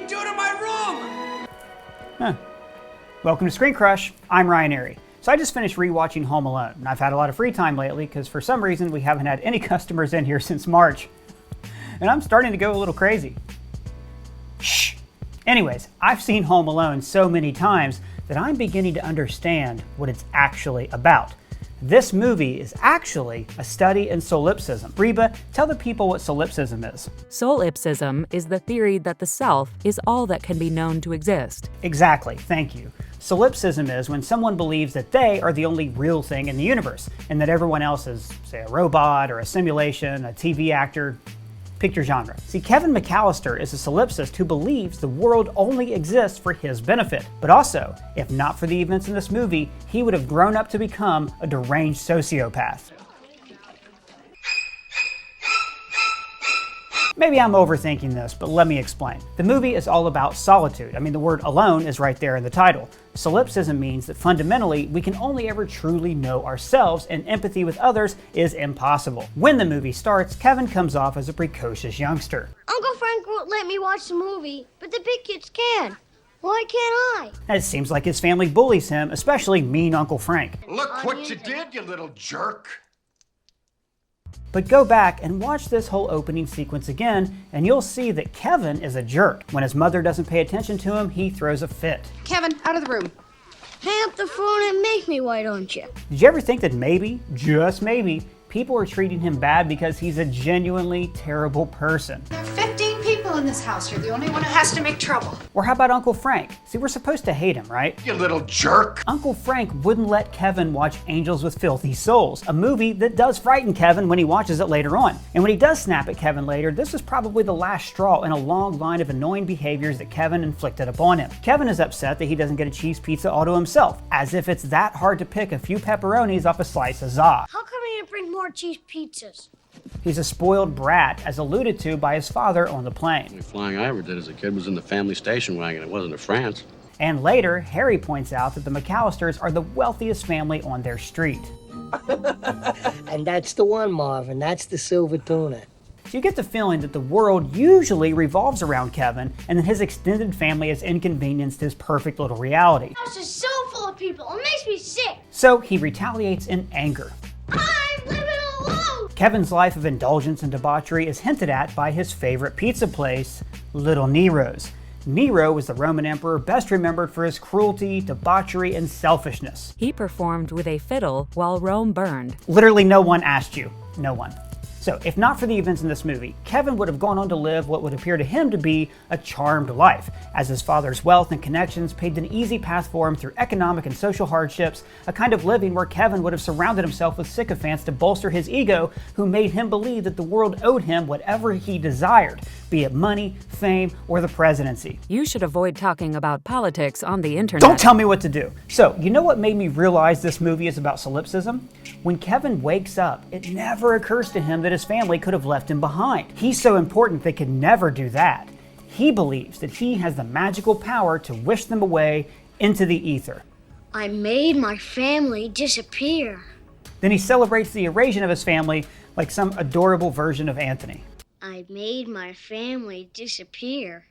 do to my room? Huh. Welcome to ScreenCrush. I'm Ryan Airy. So I just finished rewatching Home Alone, and I've had a lot of free time lately because for some reason we haven't had any customers in here since March. And I'm starting to go a little crazy. Shh. Anyways, I've seen Home Alone so many times that I'm beginning to understand what it's actually about. This movie is actually a study in solipsism. Reba, tell the people what solipsism is. Solipsism is the theory that the self is all that can be known to exist. Exactly, thank you. Solipsism is when someone believes that they are the only real thing in the universe, and that everyone else is, say, a robot or a simulation, a TV actor. Pick your genre. See, Kevin McAllister is a solipsist who believes the world only exists for his benefit. But also, if not for the events in this movie, he would have grown up to become a deranged sociopath. Maybe I'm overthinking this, but let me explain. The movie is all about solitude. I mean, the word alone is right there in the title. Solipsism means that fundamentally, we can only ever truly know ourselves, and empathy with others is impossible. When the movie starts, Kevin comes off as a precocious youngster. Uncle Frank won't let me watch the movie, but the big kids can. Why can't I? It seems like his family bullies him, especially mean Uncle Frank. Look what you did, you little jerk. But go back and watch this whole opening sequence again, and you'll see that Kevin is a jerk. When his mother doesn't pay attention to him, he throws a fit. Kevin, out of the room. Hang up the phone and make me, why don't you? Did you ever think that maybe, just maybe, people are treating him bad because he's a genuinely terrible person? There are 15 people in this house. You're the only one who has to make trouble. Or how about Uncle Frank? See, we're supposed to hate him, right? You little jerk. Uncle Frank wouldn't let Kevin watch Angels with Filthy Souls, a movie that does frighten Kevin when he watches it later on. And when he does snap at Kevin later, this is probably the last straw in a long line of annoying behaviors that Kevin inflicted upon him. Kevin is upset that he doesn't get a cheese pizza all to himself, as if it's that hard to pick a few pepperonis off a slice of za. How come you didn't bring more cheese pizzas? He's a spoiled brat, as alluded to by his father on the plane. The only flying I ever did as a kid was in the family station wagon. It wasn't to France. And later, Harry points out that the McAllisters are the wealthiest family on their street. And that's the one, Marvin. That's the silver tuna. So you get the feeling that the world usually revolves around Kevin, and that his extended family has inconvenienced his perfect little reality. The house is so full of people, it makes me sick. So he retaliates in anger. I'm living alone. Kevin's life of indulgence and debauchery is hinted at by his favorite pizza place, Little Nero's. Nero was the Roman emperor best remembered for his cruelty, debauchery, and selfishness. He performed with a fiddle while Rome burned. Literally no one asked you. No one. So, if not for the events in this movie, Kevin would have gone on to live what would appear to him to be a charmed life, as his father's wealth and connections paved an easy path for him through economic and social hardships, a kind of living where Kevin would have surrounded himself with sycophants to bolster his ego, who made him believe that the world owed him whatever he desired, be it money, fame, or the presidency. You should avoid talking about politics on the internet. Don't tell me what to do. So, you know what made me realize this movie is about solipsism? When Kevin wakes up, it never occurs to him that his family could have left him behind. He's so important they could never do that. He believes that he has the magical power to wish them away into the ether. I made my family disappear. Then he celebrates the erasure of his family like some adorable version of Anthony. I made my family disappear.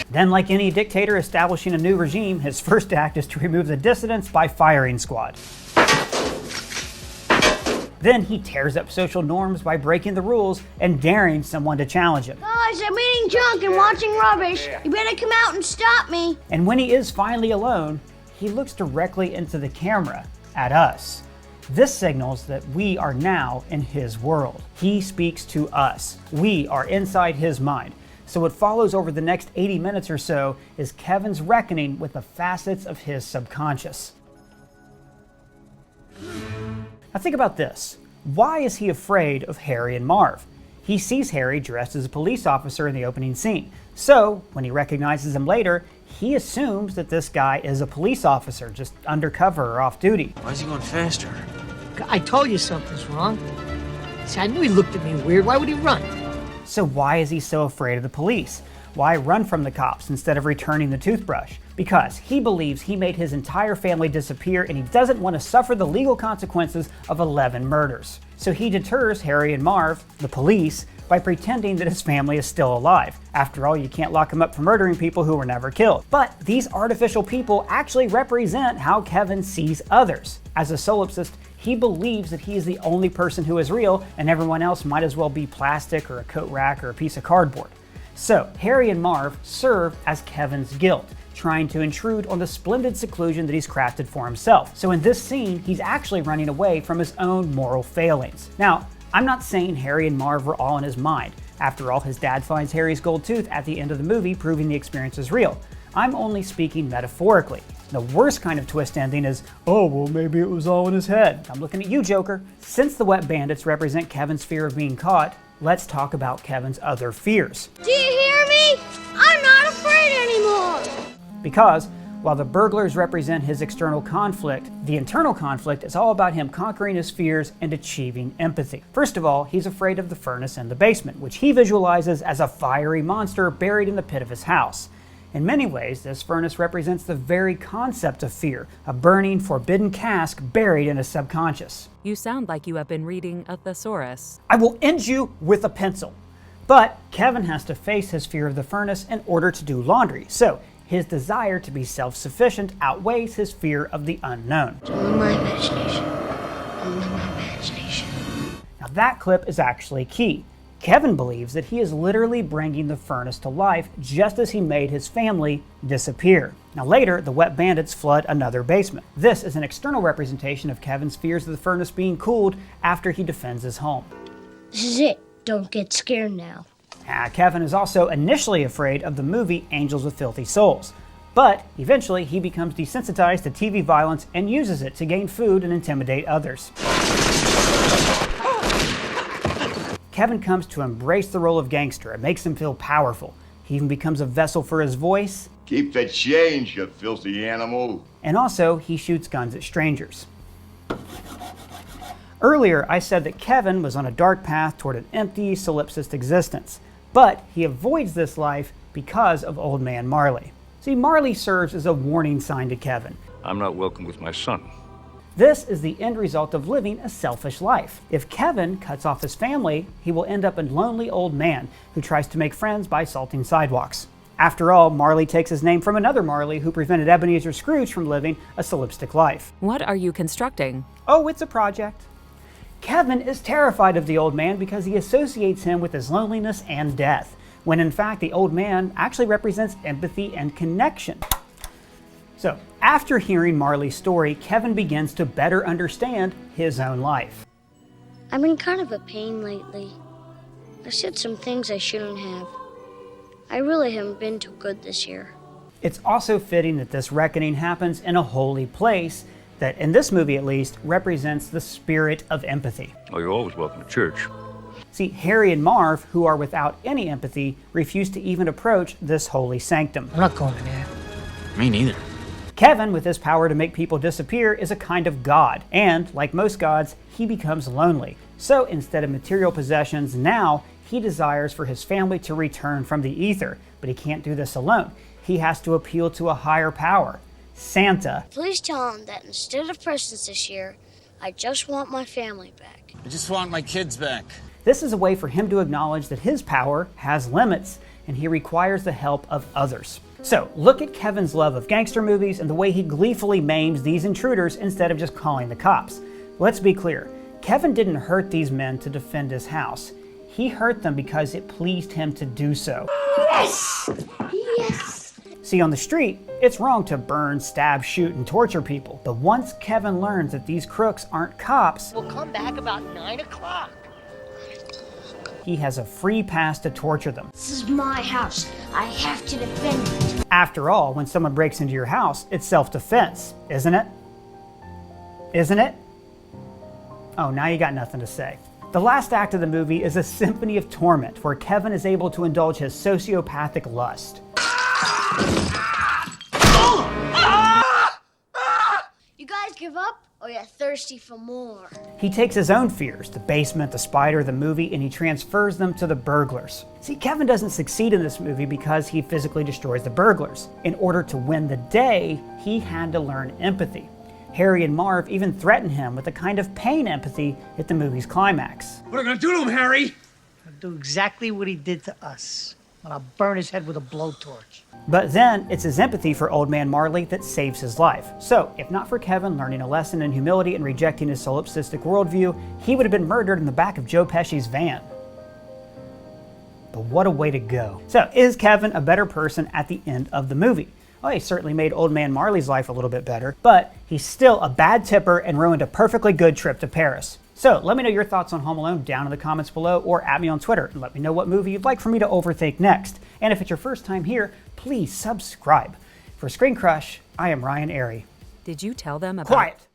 Then, like any dictator establishing a new regime, his first act is to remove the dissidents by firing squad. Then he tears up social norms by breaking the rules and daring someone to challenge him. Guys, I'm eating junk and watching rubbish. You better come out and stop me. And when he is finally alone, he looks directly into the camera at us. This signals that we are now in his world. He speaks to us. We are inside his mind. So what follows over the next 80 minutes or so is Kevin's reckoning with the facets of his subconscious. Now think about this. Why is he afraid of Harry and Marv? He sees Harry dressed as a police officer in the opening scene. So when he recognizes him later, he assumes that this guy is a police officer, just undercover or off duty. Why is he going faster? I told you something's wrong. See, I knew he looked at me weird. Why would he run? So why is he so afraid of the police? Why run from the cops instead of returning the toothbrush? Because he believes he made his entire family disappear and he doesn't want to suffer the legal consequences of 11 murders. So he deters Harry and Marv, the police, by pretending that his family is still alive. After all, you can't lock him up for murdering people who were never killed. But these artificial people actually represent how Kevin sees others. As a solipsist, he believes that he is the only person who is real, and everyone else might as well be plastic or a coat rack or a piece of cardboard. So, Harry and Marv serve as Kevin's guilt, trying to intrude on the splendid seclusion that he's crafted for himself. So in this scene, he's actually running away from his own moral failings. Now, I'm not saying Harry and Marv were all in his mind. After all, his dad finds Harry's gold tooth at the end of the movie, proving the experience is real. I'm only speaking metaphorically. The worst kind of twist ending is, oh, well, maybe it was all in his head. I'm looking at you, Joker. Since the Wet Bandits represent Kevin's fear of being caught, let's talk about Kevin's other fears. Do you hear me? I'm not afraid anymore. Because while the burglars represent his external conflict, the internal conflict is all about him conquering his fears and achieving empathy. First of all, he's afraid of the furnace in the basement, which he visualizes as a fiery monster buried in the pit of his house. In many ways, this furnace represents the very concept of fear, a burning, forbidden cask buried in his subconscious. You sound like you have been reading a thesaurus. I will end you with a pencil. But Kevin has to face his fear of the furnace in order to do laundry, so his desire to be self-sufficient outweighs his fear of the unknown. It's only my imagination. Only my imagination. Now that clip is actually key. Kevin believes that he is literally bringing the furnace to life just as he made his family disappear. Now later, the Wet Bandits flood another basement. This is an external representation of Kevin's fears of the furnace being cooled after he defends his home. This is it. Don't get scared now. Kevin is also initially afraid of the movie Angels with Filthy Souls, but eventually he becomes desensitized to TV violence and uses it to gain food and intimidate others. Kevin comes to embrace the role of gangster. It makes him feel powerful. He even becomes a vessel for his voice. Keep the change, you filthy animal. And also, he shoots guns at strangers. Earlier, I said that Kevin was on a dark path toward an empty, solipsist existence. But he avoids this life because of Old Man Marley. See, Marley serves as a warning sign to Kevin. I'm not welcome with my son. This is the end result of living a selfish life. If Kevin cuts off his family, he will end up a lonely old man who tries to make friends by salting sidewalks. After all, Marley takes his name from another Marley who prevented Ebenezer Scrooge from living a solipsistic life. What are you constructing? Oh, it's a project. Kevin is terrified of the old man because he associates him with his loneliness and death, when in fact the old man actually represents empathy and connection. So, after hearing Marley's story, Kevin begins to better understand his own life. I've been kind of a pain lately. I said some things I shouldn't have. I really haven't been too good this year. It's also fitting that this reckoning happens in a holy place that, in this movie at least, represents the spirit of empathy. Oh, you're always welcome to church. See, Harry and Marv, who are without any empathy, refuse to even approach this holy sanctum. I'm not going in there. Me neither. Kevin, with his power to make people disappear, is a kind of god, and, like most gods, he becomes lonely. So instead of material possessions, now he desires for his family to return from the ether, but he can't do this alone. He has to appeal to a higher power, Santa. Please tell him that instead of presents this year, I just want my family back. I just want my kids back. This is a way for him to acknowledge that his power has limits, and he requires the help of others. So, look at Kevin's love of gangster movies and the way he gleefully maims these intruders instead of just calling the cops. Let's be clear, Kevin didn't hurt these men to defend his house. He hurt them because it pleased him to do so. Yes! Yes! See, on the street, it's wrong to burn, stab, shoot, and torture people. But once Kevin learns that these crooks aren't cops, We'll come back about 9 o'clock. he has a free pass to torture them. This is my house. I have to defend it. After all, when someone breaks into your house, it's self-defense, isn't it? Isn't it? Oh, now you got nothing to say. The last act of the movie is a symphony of torment where Kevin is able to indulge his sociopathic lust. You guys give up, or you're thirsty for more? He takes his own fears, the basement, the spider, the movie, and he transfers them to the burglars. See, Kevin doesn't succeed in this movie because he physically destroys the burglars. In order to win the day, he had to learn empathy. Harry and Marv even threaten him with a kind of pain empathy at the movie's climax. What are we gonna do to him, Harry? I'll do exactly what he did to us. And I'll burn his head with a blowtorch. But then it's his empathy for Old Man Marley that saves his life. So, if not for Kevin learning a lesson in humility and rejecting his solipsistic worldview, he would have been murdered in the back of Joe Pesci's van. But what a way to go. So, is Kevin a better person at the end of the movie? Well, he certainly made Old Man Marley's life a little bit better, but he's still a bad tipper and ruined a perfectly good trip to Paris. So let me know your thoughts on Home Alone down in the comments below or at me on Twitter and let me know what movie you'd like for me to overthink next. And if it's your first time here, please subscribe. For ScreenCrush, I am Ryan Airy. Did you tell them about... Quiet!